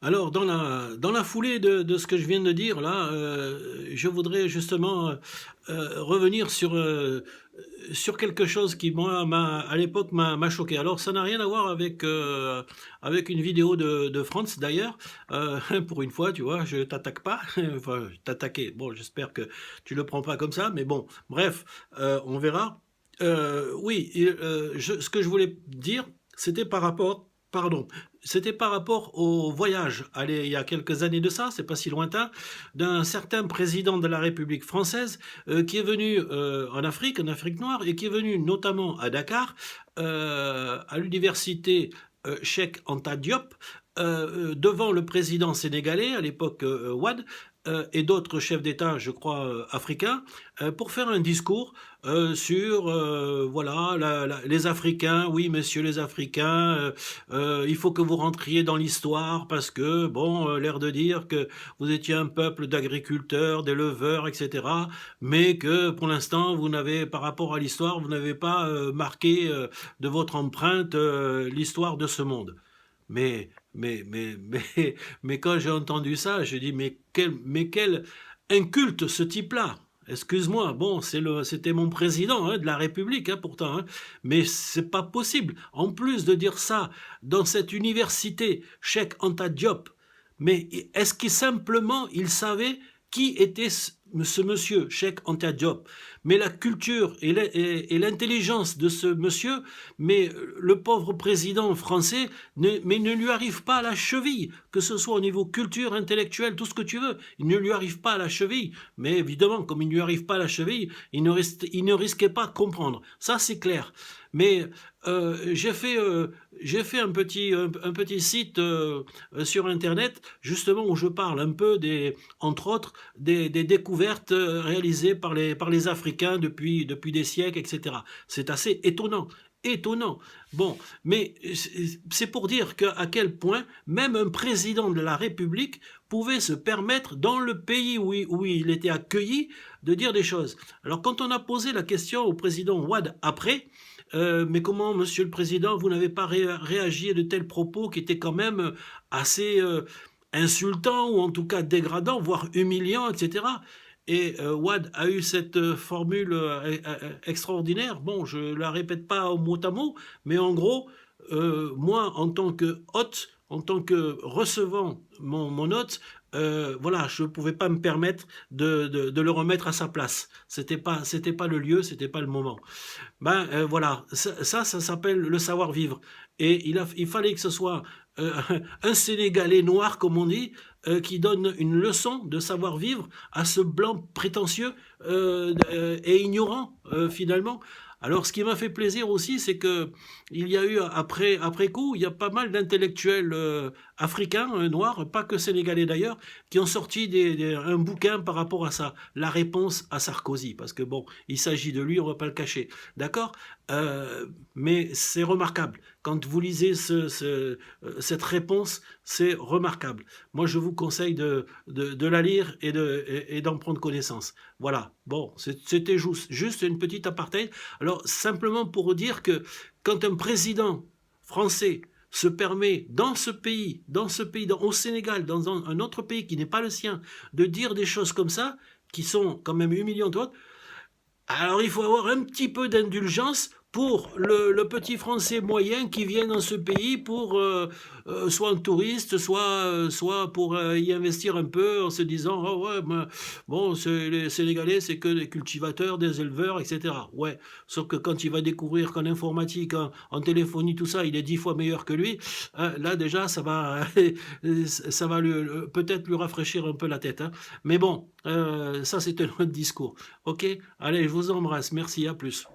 Alors, dans la foulée de ce que je viens de dire là, je voudrais justement revenir sur quelque chose qui, moi, à l'époque, m'a choqué. Alors, ça n'a rien à voir avec une vidéo de France, d'ailleurs. Pour une fois, tu vois, je t'attaque pas. Enfin, t'attaquer. Bon, j'espère que tu le prends pas comme ça, mais bon, bref, on verra. Oui, ce que je voulais dire, c'était par rapport, pardon, c'était par rapport au voyage, allez, il y a quelques années de ça, c'est pas si lointain, d'un certain président de la République française qui est venu en Afrique noire, et qui est venu notamment à Dakar, à l'université Cheikh Anta Diop, devant le président sénégalais, à l'époque Wade, et d'autres chefs d'État, je crois, africains, pour faire un discours sur voilà les Africains. Oui, messieurs les Africains, il faut que vous rentriez dans l'histoire parce que bon, l'air de dire que vous étiez un peuple d'agriculteurs, d'éleveurs, etc. Mais que pour l'instant, vous n'avez, par rapport à l'histoire, vous n'avez pas marqué de votre empreinte l'histoire de ce monde. Mais, mais quand j'ai entendu ça, je dis, mais quel inculte ce type-là. Excuse-moi, bon, c'était mon président hein, de la République, hein, pourtant, hein, mais c'est pas possible. En plus de dire ça dans cette université, Cheikh Anta Diop, mais est-ce qu'il simplement il savait qui était ce monsieur, Cheikh Anta Diop? Mais la culture et l'intelligence de ce monsieur, mais le pauvre président français, mais ne lui arrive pas à la cheville, que ce soit au niveau culture, intellectuel, tout ce que tu veux, il ne lui arrive pas à la cheville. Mais évidemment, comme il ne lui arrive pas à la cheville, il ne risquait pas de comprendre. Ça, c'est clair. Mais j'ai fait un petit site sur Internet, justement, où je parle un peu, entre autres, des découvertes réalisées par les Africains depuis des siècles, etc. C'est assez étonnant. Étonnant. Bon, mais c'est pour dire à quel point même un président de la République pouvait se permettre, dans le pays où il était accueilli, de dire des choses. Alors quand on a posé la question au président Ouad après, mais comment, Monsieur le Président, vous n'avez pas réagi à de tels propos qui étaient quand même assez insultants ou en tout cas dégradants, voire humiliants, etc. Et Wad a eu cette formule extraordinaire. Bon, je la répète pas au mot à mot, mais en gros, moi, en tant que hôte, en tant que recevant mon hôte, voilà, je ne pouvais pas me permettre de le remettre à sa place. C'était pas le lieu, c'était pas le moment. Ben voilà, ça s'appelle le savoir-vivre. Et il fallait que ce soit euh, un Sénégalais noir, comme on dit, qui donne une leçon de savoir-vivre à ce blanc prétentieux et ignorant, finalement. Alors, ce qui m'a fait plaisir aussi, c'est que il y a eu, après coup, il y a pas mal d'intellectuels africains, noirs, pas que sénégalais d'ailleurs, qui ont sorti un bouquin par rapport à ça, la réponse à Sarkozy, parce que bon, il s'agit de lui, on va pas le cacher. D'accord. Mais c'est remarquable. Quand vous lisez cette réponse, c'est remarquable. Moi, je vous conseille de la lire et d'en prendre connaissance. Voilà. Bon, c'était juste une petite aparté. Alors, simplement pour dire que quand un président français se permet au Sénégal, dans un autre pays qui n'est pas le sien, de dire des choses comme ça, qui sont quand même humiliantes, alors il faut avoir un petit peu d'indulgence pour le petit Français moyen qui vient dans ce pays pour soit un touriste, soit pour y investir un peu en se disant oh ouais ben, bon les Sénégalais c'est que des cultivateurs, des éleveurs, etc. Ouais, sauf que quand il va découvrir qu'en informatique, en téléphonie, tout ça, il est 10 fois meilleur que lui, là déjà ça va peut-être lui rafraîchir un peu la tête. Hein. Mais bon, ça c'était notre discours. Ok, allez, je vous embrasse. Merci, à plus.